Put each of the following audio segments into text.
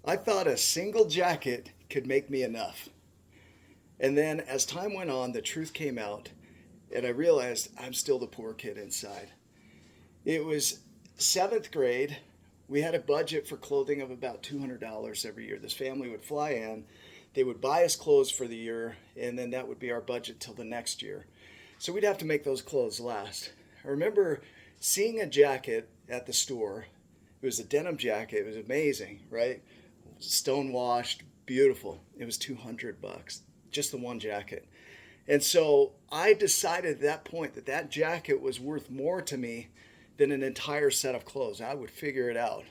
I thought a single jacket could make me enough. And then as time went on, the truth came out, and I realized I'm still the poor kid inside. It was seventh grade. We had a budget for clothing of about $200 every year. This family would fly in, they would buy us clothes for the year, and then that would be our budget till the next year. So we'd have to make those clothes last. I remember seeing a jacket at the store. It was a denim jacket. It was amazing, right? Stone washed, beautiful. It was $200, just the one jacket. And so I decided at that point that that jacket was worth more to me than an entire set of clothes. I would figure it out.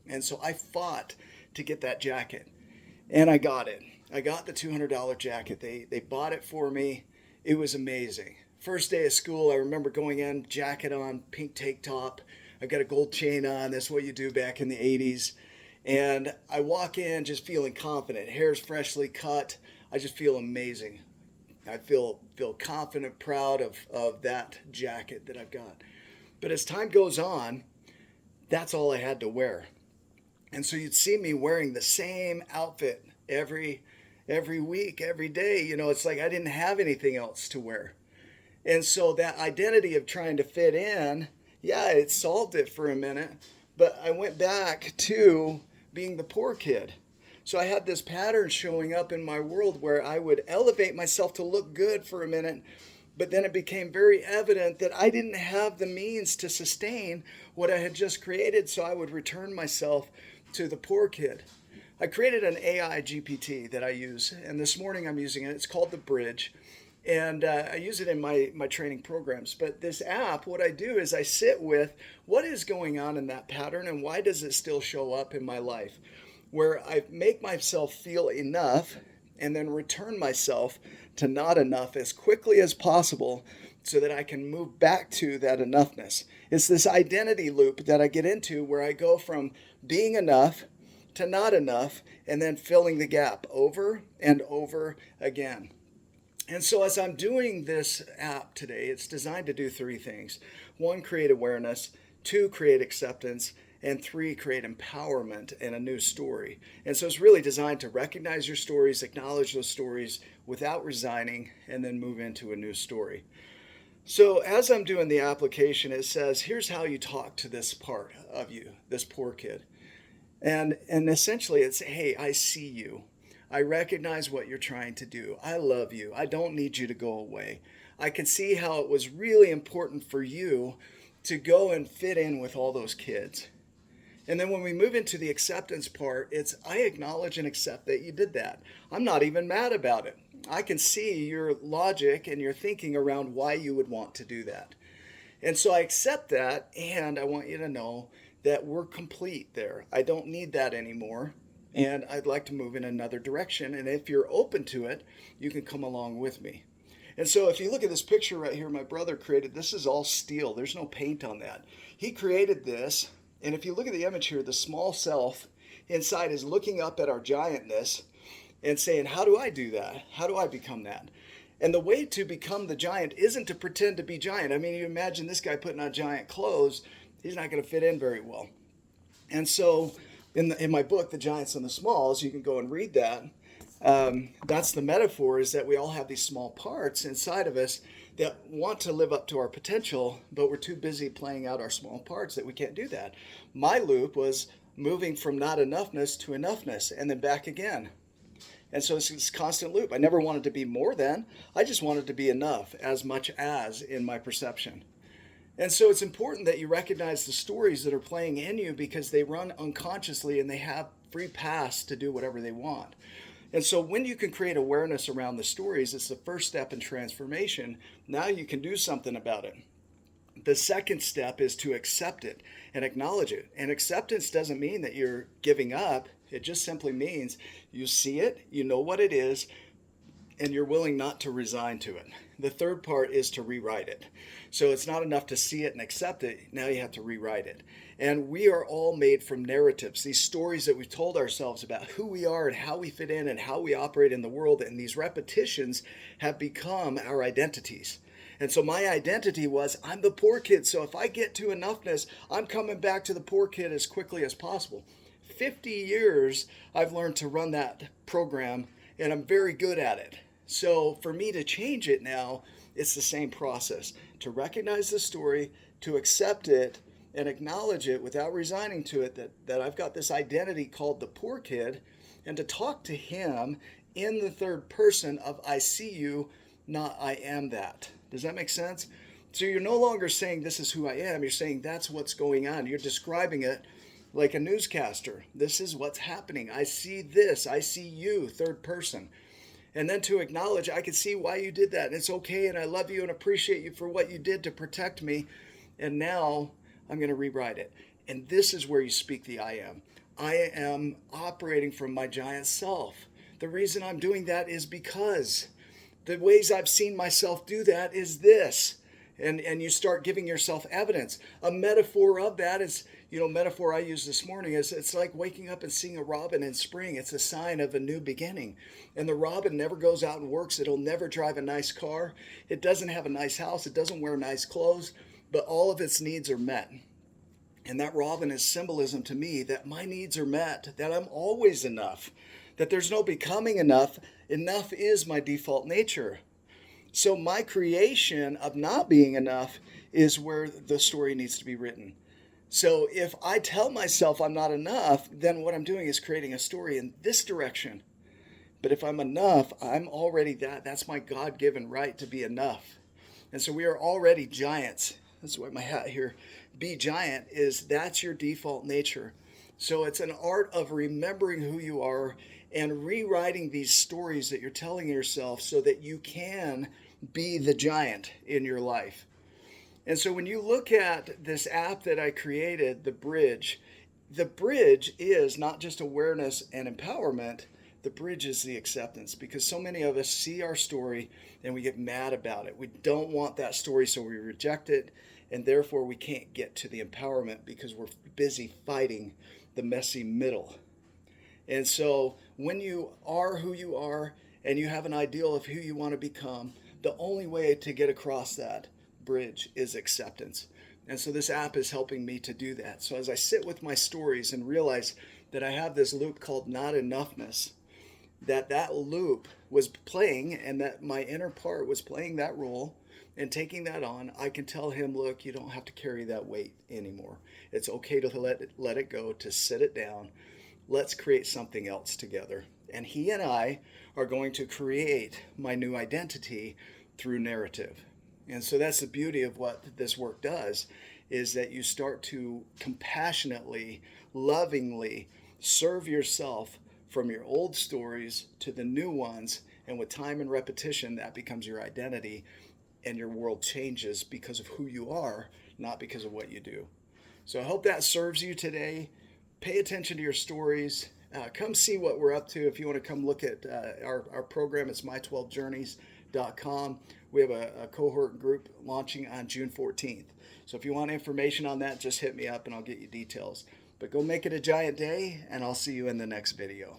And so I fought to get that jacket. And I got it. I got the $200 jacket. They bought it for me. It was amazing. First day of school, I remember going in, jacket on, pink tank top. I got a gold chain on. That's what you do back in the 80s. And I walk in just feeling confident. Hair's freshly cut. I just feel amazing. I feel confident, proud of that jacket that I've got. But as time goes on, that's all I had to wear. And so you'd see me wearing the same outfit every week, every day. You know, it's like I didn't have anything else to wear. And so that identity of trying to fit in, yeah, it solved it for a minute, but I went back to being the poor kid. So I had this pattern showing up in my world where I would elevate myself to look good for a minute, but then it became very evident that I didn't have the means to sustain what I had just created, so I would return myself to the poor kid. I created an AI GPT that I use, and this morning I'm using it. It's called The Bridge, and I use it in my training programs. But this app, what I do is I sit with what is going on in that pattern and why does it still show up in my life, where I make myself feel enough and then return myself to not enough as quickly as possible so that I can move back to that enoughness. It's this identity loop that I get into where I go from being enough to not enough and then filling the gap over and over again. And so as I'm doing this app today, it's designed to do three things. One, create awareness. Two, create acceptance. And three, create empowerment and a new story. And so it's really designed to recognize your stories, acknowledge those stories without resigning, and then move into a new story. So as I'm doing the application, it says, here's how you talk to this part of you, this poor kid. And essentially it's, hey, I see you. I recognize what you're trying to do. I love you. I don't need you to go away. I can see how it was really important for you to go and fit in with all those kids. And then when we move into the acceptance part, it's I acknowledge and accept that you did that. I'm not even mad about it. I can see your logic and your thinking around why you would want to do that. And so I accept that, and I want you to know that we're complete there. I don't need that anymore, and I'd like to move in another direction. And if you're open to it, you can come along with me. And so if you look at this picture right here, my brother created, this is all steel. There's no paint on that. He created this. And if you look at the image here, the small self inside is looking up at our giantness and saying, how do I do that? How do I become that? And the way to become the giant isn't to pretend to be giant. I mean, you imagine this guy putting on giant clothes, he's not going to fit in very well. And so in my book, The Giants and the Smalls, you can go and read that. That's the metaphor, is that we all have these small parts inside of us that want to live up to our potential, but we're too busy playing out our small parts that we can't do that. My loop was moving from not enoughness to enoughness and then back again. And so it's this constant loop. I never wanted to be more than, I just wanted to be enough, as much as in my perception. And so it's important that you recognize the stories that are playing in you because they run unconsciously and they have free pass to do whatever they want. And so when you can create awareness around the stories, it's the first step in transformation. Now you can do something about it. The second step is to accept it and acknowledge it. And acceptance doesn't mean that you're giving up. It just simply means you see it, you know what it is, and you're willing not to resign to it. The third part is to rewrite it. So it's not enough to see it and accept it. Now you have to rewrite it. And we are all made from narratives, these stories that we've told ourselves about who we are and how we fit in and how we operate in the world. And these repetitions have become our identities. And so my identity was, I'm the poor kid. So if I get to enoughness, I'm coming back to the poor kid as quickly as possible. 50 years, I've learned to run that program, and I'm very good at it. So for me to change it now, it's the same process. To recognize the story, to accept it, and acknowledge it without resigning to it, that I've got this identity called the poor kid, and to talk to him in the third person of I see you, not I am that. Does that make sense? So you're no longer saying this is who I am. You're saying that's what's going on. You're describing it like a newscaster. This is what's happening. I see this. I see you, third person. And then to acknowledge, I can see why you did that. And it's okay. And I love you and appreciate you for what you did to protect me. And now I'm going to rewrite it. And this is where you speak the I am. I am operating from my giant self. The reason I'm doing that is because the ways I've seen myself do that is this. And you start giving yourself evidence. A metaphor of that is, metaphor I used this morning is it's like waking up and seeing a robin in spring. It's a sign of a new beginning. And the robin never goes out and works. It'll never drive a nice car. It doesn't have a nice house. It doesn't wear nice clothes, but all of its needs are met. And that robin is symbolism to me that my needs are met, that I'm always enough, that there's no becoming enough. Enough is my default nature. So my creation of not being enough is where the story needs to be written. So if I tell myself I'm not enough, then what I'm doing is creating a story in this direction. But if I'm enough, I'm already that. That's my God-given right to be enough. And so we are already giants. That's why my hat here, be giant, is that's your default nature. So it's an art of remembering who you are and rewriting these stories that you're telling yourself so that you can be the giant in your life. And so when you look at this app that I created, the bridge is not just awareness and empowerment. The bridge is the acceptance, because so many of us see our story and we get mad about it. We don't want that story, so we reject it, and therefore we can't get to the empowerment because we're busy fighting the messy middle. And so when you are who you are and you have an ideal of who you want to become, the only way to get across that bridge is acceptance. And so this app is helping me to do that. So as I sit with my stories and realize that I have this loop called not enoughness, that loop was playing and that my inner part was playing that role and taking that on, I can tell him, look, you don't have to carry that weight anymore. It's okay to let it go, to sit it down. Let's create something else together. And he and I are going to create my new identity through narrative. And so that's the beauty of what this work does, is that you start to compassionately, lovingly serve yourself from your old stories to the new ones. And with time and repetition, that becomes your identity, and your world changes because of who you are, not because of what you do. So I hope that serves you today. Pay attention to your stories. Come see what we're up to. If you want to come look at our program, it's my12journeys.com. We have a cohort group launching on June 14th. So if you want information on that, just hit me up and I'll get you details. But go make it a giant day, and I'll see you in the next video.